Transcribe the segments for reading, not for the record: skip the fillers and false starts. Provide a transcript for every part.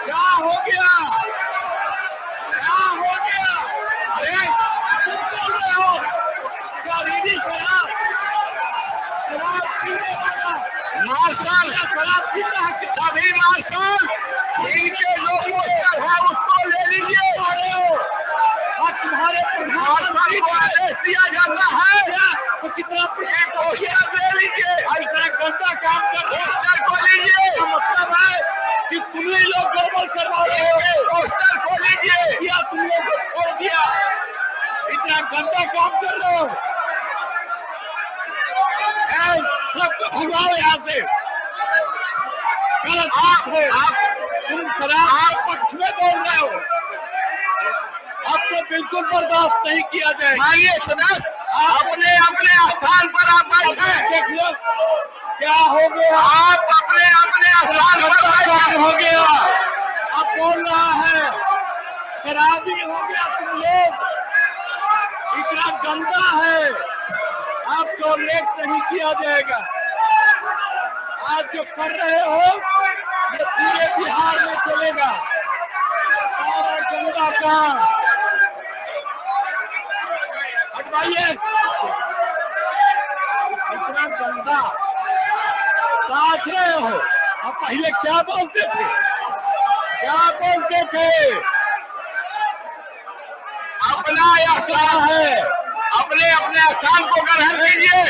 क्या हो गया? क्या हो गया? अरे तुम बोल रहे हो क्या? रेडी शराब शराब पीने वाला मार्शल शराब पीता है? सभी मार्शल इनके जो पोस्टर है उसको ले लीजिए। और तुम्हारे मार्शल को आदेश दिया जाता है तो कितना पोस्टर ले लीजिए। इतना गंदा काम कर पोस्टर को लीजिए। मतलब है कि तुम ही लोग गड़बड़ करवा रहे हो। पोस्टर को लीजिए। क्या तुम लोग को छोड़ दिया? इतना गंदा काम कर रहे हो। सबको भगाओ यहाँ से। गलत आप तुम शराब पक्ष में बोल रहे हो। आपको बिल्कुल बर्दाश्त नहीं किया जाएगा। मानिए सदस्य अपने अपने स्थान पर आप बैठे। देख लो क्या हो गया। आप अपने अपने स्थान पर बैठे। हो गया अब बोल रहा है शराबी हो गया तुम लोग। इतना गंदा है आपको लेट नहीं किया जाएगा। आज जो कर रहे हो ये पूरे बिहार में चलेगा। और गंदा काम हटवाइए। इतना गंदा काट रहे हो। अब पहले क्या बोलते थे? क्या बोलते थे? अपना यह क्या है? अपने अपने स्थान को ग्रहण कीजिए।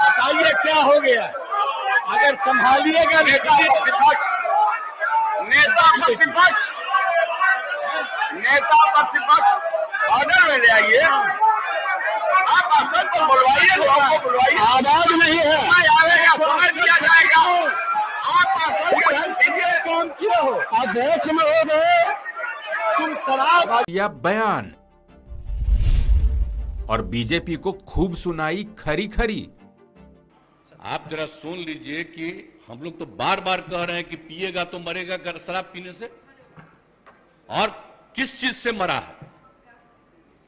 बताइए क्या हो गया? अगर संभालिएगा नेता प्रतिपक्ष ऑर्डर में ले आइए। आप आसन पर बुलवाइए। लोगों को बुलवाइए। आवाज नहीं है आवेगा समय दिया जाएगा। आप आसन ग्रहण कीजिए। काम किया हो अध्यक्ष में हो गए तुम शराब या बयान और बीजेपी को खूब सुनाई खरी खरी। आप जरा सुन लीजिए कि हम लोग तो बार बार कह रहे हैं कि पिएगा तो मरेगा शराब पीने से। और किस चीज से मरा है?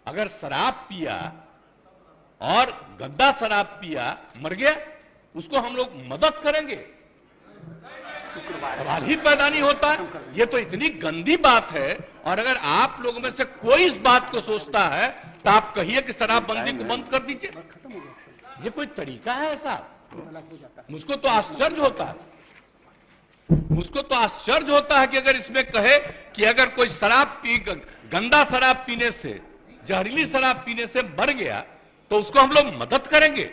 अगर शराब पिया और गंदा शराब पिया मर गया, उसको हम लोग मदद करेंगे? सवाल ही पैदा नहीं होता। ये तो इतनी गंदी बात है। और अगर आप लोगों में से कोई इस बात को सोचता है तो आप कहिए कि शराबबंदी को बंद कर दीजिए। ये कोई तरीका है ऐसा? मुझको तो आश्चर्य होता है। मुझको तो आश्चर्य होता है कि अगर इसमें कहे कि अगर कोई गंदा शराब पीने से, जहरीली शराब पीने से मर गया तो उसको हम लोग मदद करेंगे।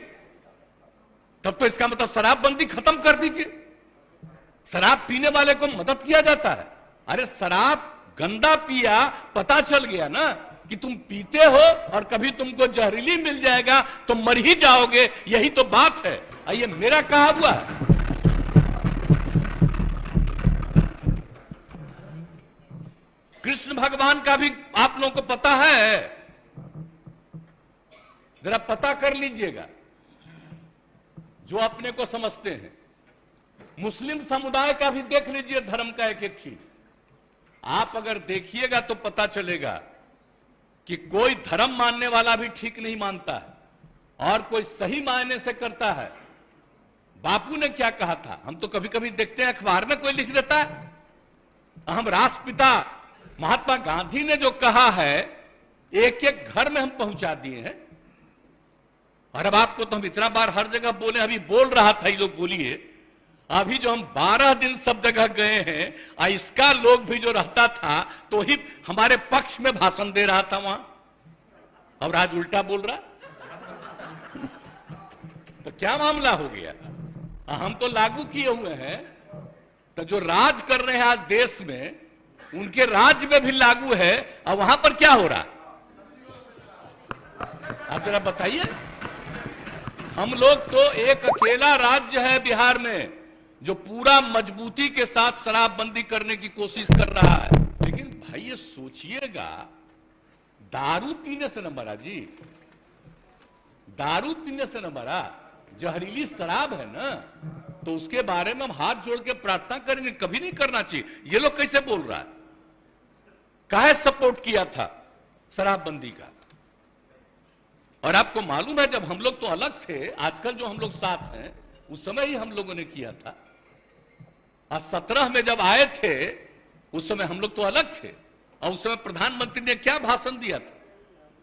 तब तो इसका मतलब शराबबंदी खत्म कर दीजिए। शराब पीने वाले को मदद किया जाता है। अरे शराब गंदा पिया, पता चल गया ना कि तुम पीते हो और कभी तुमको जहरीली मिल जाएगा तो मर ही जाओगे। यही तो बात है। ये मेरा कहा हुआ है। कृष्ण भगवान का भी आप लोगों को पता है। जरा पता कर लीजिएगा जो अपने को समझते हैं। मुस्लिम समुदाय का भी देख लीजिए धर्म का एक एक चीज। आप अगर देखिएगा तो पता चलेगा कि कोई धर्म मानने वाला भी ठीक नहीं मानता है और कोई सही मायने से करता है। बापू ने क्या कहा था? हम तो कभी कभी देखते हैं अखबार में कोई लिख देता है। हम राष्ट्रपिता महात्मा गांधी ने जो कहा है एक एक घर में हम पहुंचा दिए हैं। और अब आपको तो हम इतना बार हर जगह बोले, अभी बोल रहा था ये लोग बोलिए। अभी जो हम 12 दिन सब जगह गए हैं, इसका लोग भी जो रहता था तो ही हमारे पक्ष में भाषण दे रहा था वहां, और आज उल्टा बोल रहा। तो क्या मामला हो गया? हम तो लागू किए हुए हैं। तो जो राज कर रहे हैं आज देश में, उनके राज्य में भी लागू है। और वहां पर क्या हो रहा? आप जरा बताइए। हम लोग तो एक अकेला राज्य है बिहार में जो पूरा मजबूती के साथ शराबबंदी करने की कोशिश कर रहा है। लेकिन भाई ये सोचिएगा, दारू पीने से न मरा जी, दारू पीने से न मरा, जहरीली शराब है ना, तो उसके बारे में हम हाथ जोड़ के प्रार्थना करेंगे। कभी नहीं करना चाहिए। ये लोग कैसे बोल रहा है? काहे सपोर्ट किया था शराबबंदी का? और आपको मालूम है जब हम लोग तो अलग थे, आजकल जो हम लोग साथ हैं, उस समय ही हम लोगों ने किया था। और 17 में जब आए थे उस समय हम लोग तो अलग थे। और उस समय प्रधानमंत्री ने क्या भाषण दिया था,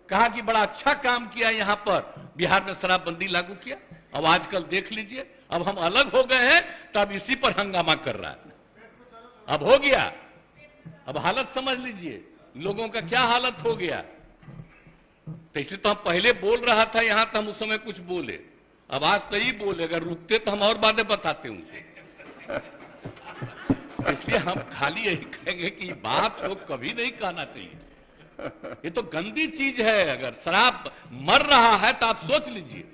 कहा कि बड़ा अच्छा काम किया यहां पर, बिहार में शराबबंदी लागू किया। अब आजकल देख लीजिए, अब हम अलग हो गए हैं तब इसी पर हंगामा कर रहा है। अब हो गया, अब हालत समझ लीजिए लोगों का क्या हालत हो गया। तो इसलिए तो हम पहले बोल रहा था यहां, तो हम उस समय कुछ बोले, अब आज तो ही बोले, अगर रुकते तो हम और बातें बताते उनसे। इसलिए हम खाली यही कहेंगे कि बात को कभी नहीं कहना चाहिए। ये तो गंदी चीज है। अगर शराब मर रहा है तो आप सोच लीजिए,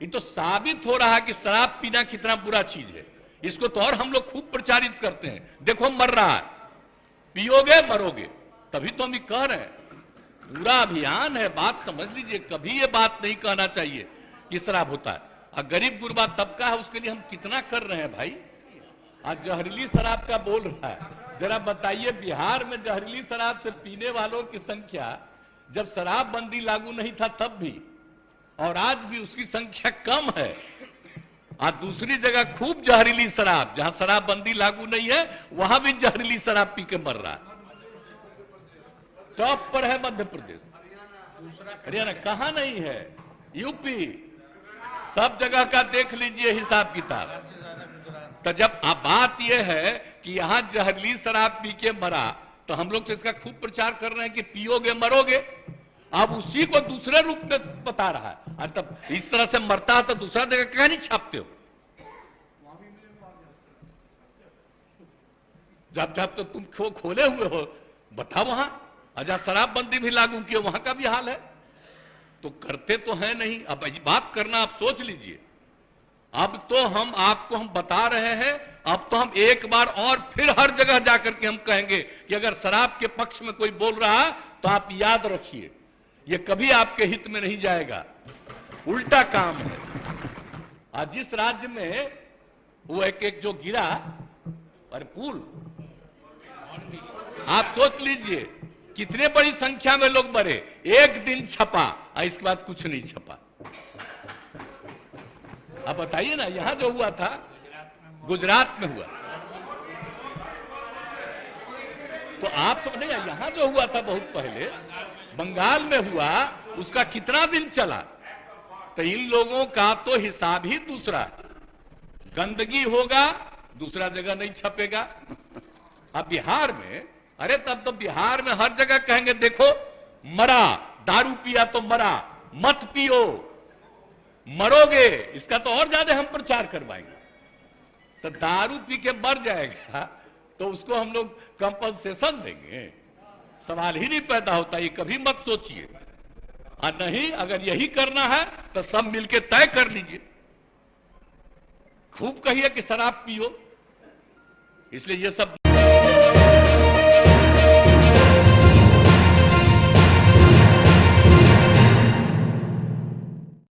ये तो साबित हो रहा है कि शराब पीना कितना बुरा चीज है। इसको तो और हम लोग खूब प्रचारित करते हैं, देखो मर रहा है, पियोगे मरोगे। तभी तो हम ये कह रहे हैं, पूरा अभियान है। बात समझ लीजिए, कभी ये बात नहीं कहना चाहिए कि शराब होता है। और गरीब गुरबा तबका है, उसके लिए हम कितना कर रहे हैं भाई। आज जहरीली शराब का बोल रहा है, जरा बताइए बिहार में जहरीली शराब से पीने वालों की संख्या जब शराबबंदी लागू नहीं था तब भी, और आज भी उसकी संख्या कम है। आज दूसरी जगह खूब जहरीली शराब, जहां शराबबंदी लागू नहीं है वहां भी जहरीली शराब पी के मर रहा है। टॉप पर है मध्य प्रदेश, हरियाणा कहां नहीं है, यूपी, सब जगह का देख लीजिए हिसाब किताब। तो जब अब बात यह है कि यहां जहरीली शराब पी के मरा, तो हम लोग तो इसका खूब प्रचार कर रहे हैं कि पियोगे मरोगे। अब उसी को दूसरे रूप में बता रहा है। और तब इस तरह से मरता है तो दूसरा जगह क्या नहीं छापते हो। जब जब तो तुम खोले हुए हो, बताओ वहां। और जहां शराबबंदी भी लागू की वहां का भी हाल है। तो करते तो है नहीं। अब बात करना आप सोच लीजिए। अब तो हम आपको हम बता रहे हैं, अब तो हम एक बार और फिर हर जगह जाकर के हम कहेंगे कि अगर शराब के पक्ष में कोई बोल रहा है तो आप याद रखिए, ये कभी आपके हित में नहीं जाएगा, उल्टा काम है। आज जिस राज्य में वो एक जो गिरा, अरे पुल, आप सोच लीजिए कितने बड़ी संख्या में लोग मरे। एक दिन छपा और इसके बाद कुछ नहीं छपा। अब बताइए ना, यहां जो हुआ था गुजरात में हुआ, तो आप समझे, यहां जो हुआ था बहुत पहले बंगाल में हुआ, उसका कितना दिन चला। तो इन लोगों का तो हिसाब ही दूसरा, गंदगी होगा दूसरा जगह नहीं छपेगा। अब बिहार में, अरे तब तो बिहार में हर जगह कहेंगे देखो मरा, दारू पिया तो मरा, मत पियो मरोगे। इसका तो और ज्यादा हम प्रचार करवाएंगे। तो दारू पी के मर जाएगा तो उसको हम लोग कंपनसेशन देंगे, सवाल ही नहीं पैदा होता। ये कभी मत सोचिए। और नहीं, अगर यही करना है तो सब मिलके तय कर लीजिए, खूब कहिए कि शराब पियो। इसलिए ये सब